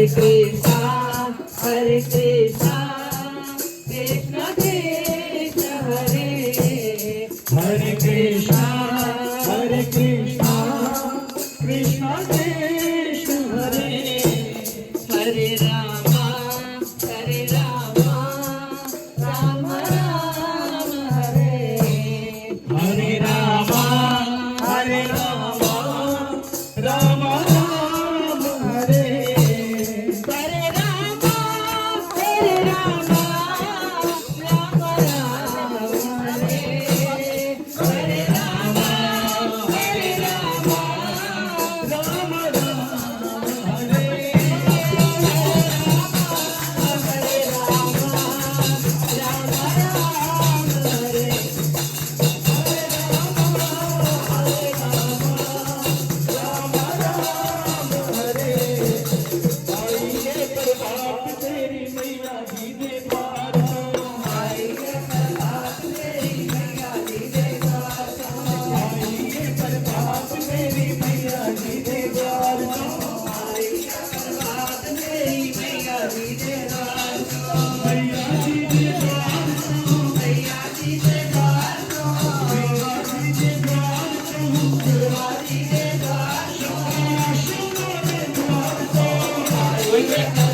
Hare Krishna, Krishna Krishna, Hare Hare Krishna, Hare Krishna, Krishna Krishna, Hare Hare Rama, Hare Rama, Rama Rama, Hare Hare Rama, Hare Rama, Rama Rama, Hare Hare Rama, Hare Rama, Rama Rama, Hare Hare Rama, Hare Rama, Rama Rama, Hare प्रभात तेरी मैया जी दे पारा आइए प्रभात तेरी मैया जी दे द्वार मैया जी दे द्वार मैया जी दे द्वार Hare